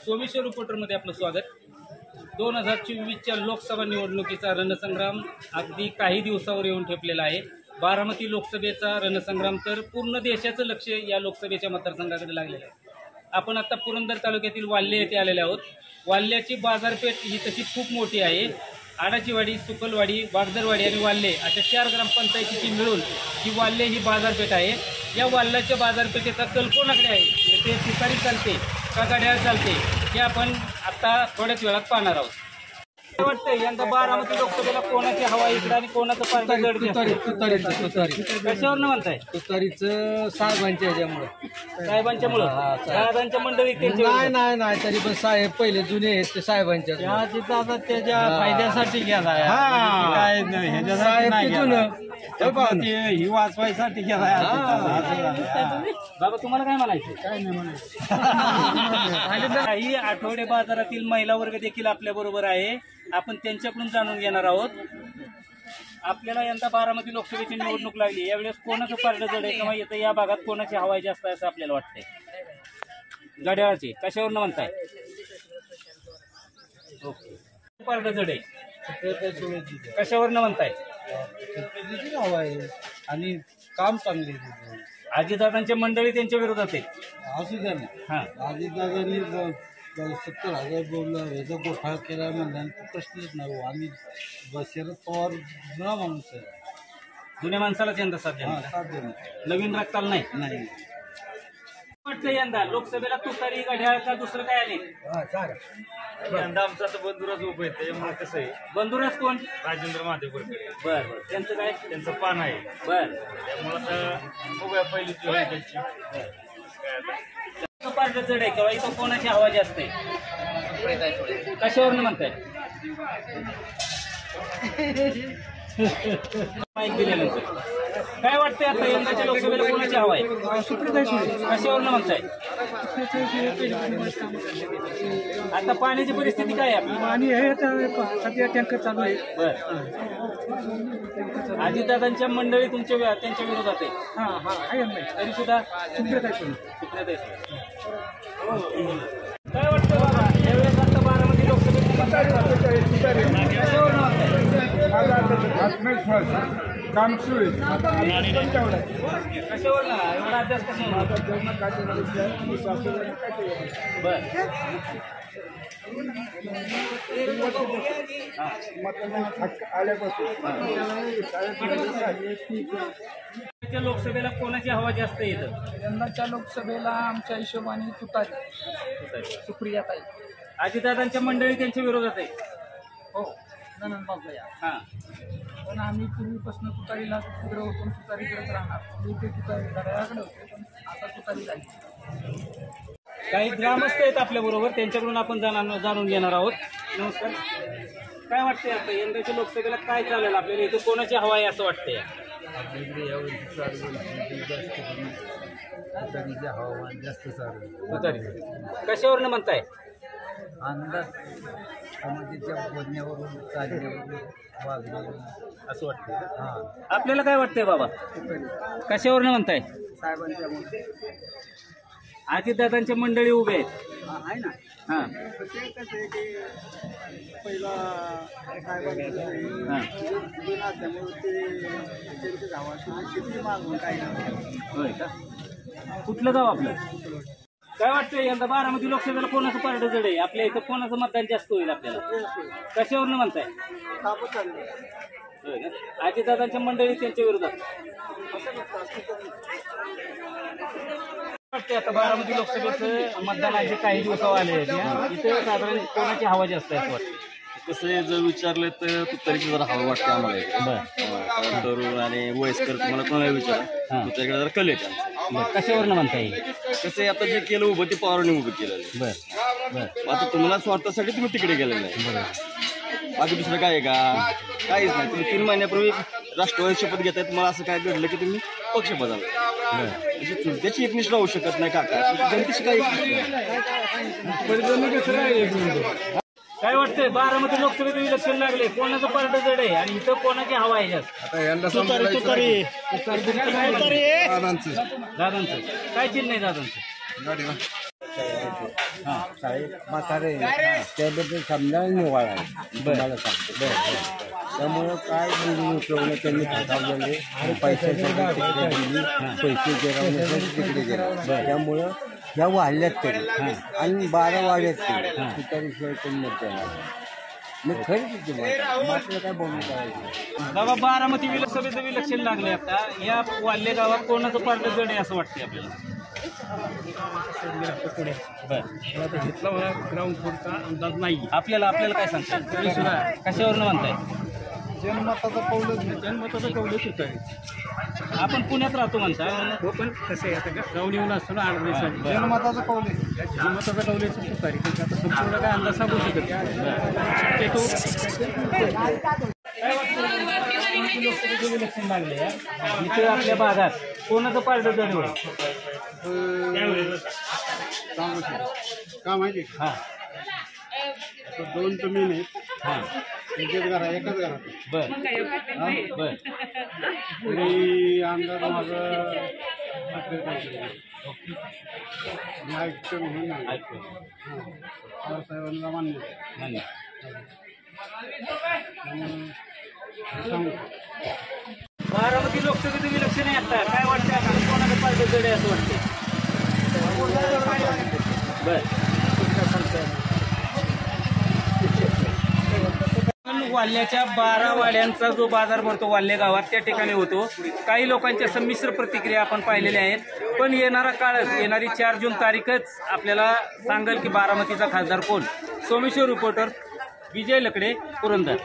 सोमेश्वर रिपोर्टरमध्ये आपलं स्वागत। 2024च्या लोकसभा निवडणुकीचा रणसंग्राम अगदी काही दिवसावर येऊन ठेपलेला आहे। बारामती लोकसभेचा रणसंग्राम तर पूर्ण देशाचं लक्ष या लोकसभेच्या मतदारसंघाकडे लागलेलं आहे। आपण आता पुरंदर तालुक्यातील वाल्हे येथे आलेले आहोत। वाल्ह्याची बाजारपेठ ही तशी खूप मोठी आहे। आडाचीवाडी, सुकलवाडी, वागदरवाडी आणि वाल्हे अशा 4 ग्रामपंचायतीची मिळून ही वाल्हे ही बाजारपेठ आहे। या वाल्ह्याच्या बाजारपेठेचा कल कोणाकडे आहे, ते तुतारी चालते का घड्याळ चालते, हे आपण आता थोड्याच वेळात पाहणार आहोत। काय वाटतंय यंदा बारामती लोकसभेला कोणाची हवा इकडे आणि कोणाचं पारडं जड दिसतंय? कशावर म्हणताय? तुतारीचं साहेबांच्या ह्याच्यामुळे, साहेबांच्यामुळे, दादांच्या मंडळीत नाही तरी पण साहेब पहिले जुने आहेत ते साहेबांच्या त्याच्या फायद्यासाठी गेलाय, काय ही वाचवायसाठी गेलाय। बाबा तुम्हाला काय म्हणायचं? काय नाही म्हणायचं। काही आठवडे बाजारातील महिला वर्ग देखील आपल्या बरोबर आहे, आपण त्यांच्याकडून जाणून घेणार आहोत। आपल्याला यंदा बारामती लोकसभेची निवडणूक लागली, यावेळेस कोणाचं पारडं जड आहे किंवा येतं या भागात कोणाची हवा जास्त आहे असं आपल्याला वाटतंय? घड्याळाची कशावरनं म्हणताय? पारडं जड आहे कशावरनं म्हणताय? हवा आहे आणि काम चांगले। अजितदादांच्या मंडळी त्यांच्या विरोधात आहे असू द्या ना। अजितदादांनी 70,000 ह्याचा गोठा केला म्हणल्यानंतर प्रश्नच नाही। आम्ही शरद पवार जुना माणूस आहे, जुन्या माणसालाच यंदा साथ नवीन रक्ताला नाही वाटतं यंदा लोकसभेला तुतारी घड्याळ का दुसरं काय आले? यंदा आमचा तर बंधुराज उभं आहे, त्याच्यामुळे कसं आहे, बंधुराज कोण? राजेंद्र महादेवकडे। बर, त्यांचं काय? त्यांचं पान आहे, बर, त्यामुळे तर बघूया पहिली जी आहे त्यांची पारडं जड आहे किंवा इथं कोणाची हवा जास्त आहे? कशावरनं म्हणताय? माहिती दिल्यानंतर काय वाटतंय आता यंदाच्या लोकसभेला कोणाची हवा आहे? कशावरनं म्हणताय? आता पाण्याची परिस्थिती काय आहे? पाणी आहे सध्या टँकर चालू आहे। बर, अजितदादांच्या मंडळी तुमच्या त्यांच्या विरोधात आहे? तरी सुद्धा सुप्रियाताई काय वाटतं बाबा यावेळेस आता बारामती लोकसभेची काम सुरू आहे। कशावर ना एवढा अभ्यास कसा? बर, लोकसभेला कोणाची हवा जास्त येतं? यंदाच्या लोकसभेला आमच्या हिशोबाने तुतारी, सुप्रियाताई। अजितदादांच्या मंडळी त्यांच्या विरोधात आहे? हो, नंदन बाबा। हां, पण आम्ही पूर्वीपासून तुतारीला तिकडे होतो, तुतारी करत राहणार। ते तुतारी घड्याळाकडे होते, पण आता तुतारी झाली। काही ग्रामस्थ आहेत आपल्या बरोबर, त्यांच्याकडून आपण जाणून घेणार आहोत। नमस्कार, काय वाटतंय आता यंदाच्या लोकसभेला काय चालेल आपल्याला, इथं कोणाची हवा आहे असं वाटतंय? हवामान जास्त तुतारी कशावरनं म्हणताय? अंदाज समाजाच्या बोलण्यावरून, चालण्यावरून असं वाटतंय। आपल्याला काय वाटतंय बाबा? कशावरनं म्हणताय? साहेबांच्या अजितदादांच्या मंडळी उभे आहेत आहे ना। हां, ते कसं आहे की पहिला साहेबांचं ते गावात मागून काय होय का? कुठलं गाव आपलं? काय वाटतंय यंदा बारामती लोकसभेला कोणाचं पारडं जड आहे? आपल्या इथं कोणाचं मतदान जास्त होईल आपल्याला? कशावरनं म्हणताय? होय का? अजितदादांच्या मंडळी त्यांच्या विरोधात वाटतंय आता बारामती लोकसभेचं मतदानाचे काही दिवसावर आले आहेत, इथे साधारण कोणाची हवा जास्त आहे असं वाटतं? कसं जर विचारलं तर तुतारीची जरा हवा वाटते आम्हाला। तरुण आणि वयस्कर तुम्हाला कोणाला विचार तुतारीकडे जरा कल येतात। कशावरनं म्हणता येईल? कसं आहे, आता जे केलं उभं ते पवारांनी उभं केलं। बरं, आता तुम्हाला स्वार्थासाठी तुम्ही तिकडे गेलेलं नाही, बाकी दुसरं काय आहे का? काहीच नाही। तुम्ही 3 महिन्यापूर्वी राष्ट्रवादी शपथ घेताय, तुम्हाला असं काय घडलं की तुम्ही पक्ष बदलला? त्याची एकनिष्ठ राहू शकत नाही काका, जनतेची काही काय वाटतंय बारामती लोकसभेचं इलेक्शन लागले, कोणाचं पारडं जड आहे आणि इथं कोणाची हवा आहे जास्त? दादांचं काय चिन्ह आहे दादांचं? साहेब म्हातारे त्याबद्दल समजायला निवाळा आहे तुम्हाला सांगतो. त्यामुळं काय बोलून उपयोग नाही. त्यांनी फसवलेले आणि पैशाचे पैसे गिरवले तिकडे गेले. त्यामुळं ह्या वाढल्यात तरी आणि 12 वाढल्यात तरी तुतारीशिवाय कोणी मत देणार मग खरीच मात्र काय बोलून करायचं. बाबा बारामती विधानसभेचं विलक्षण लागले आता या वाल्हे गावात कोणाचं पार्ट जड आहे असं वाटतंय आपल्याला. बरं ग्राउंड फ्लोरचा अंदाज नाही आपल्याला काय सांगताय तुम्ही सुद्धा कशावरनं म्हणताय. जनमताचा कौलच होत आहे. आपण पुण्यात राहतो म्हणता. हो पण कसं आहे आता जाऊन येऊन असतो ना 8 दिवसांनी जनमताचा कौल जनमताचा कौलेच सुतारी पण आता संपूर्ण काय अंदाज सांगू शकत इलेक्शन लागले इथे आपल्या भागात कोणाचं पार्ट जड होईल का माहिती हां 2 जमीन आहेत. हां एकाच घरात बर बर तरी अंदाज माझं ऐकतो म्हणून नाही. ऐकतो साहेबांना मान्य नाही. बारामती लोकसभेचं विलक्षण आहे आता काय वाटतं आता कोणाचं पार्ट जड आहे असं वाटतं. बर वाल्ह्याच्या 12 वाड्यांचा जो बाजार भरतो वाल्हे गावात त्या ठिकाणी होतो. काही लोकांच्या संमिश्र प्रतिक्रिया आपण पाहिलेल्या आहेत. पण येणारा काळच येणारी 4 जून तारीखच आपल्याला सांगेल की बारामतीचा खासदार कोण. सोमेश्वर रिपोर्टर विजय लकडे पुरंदर.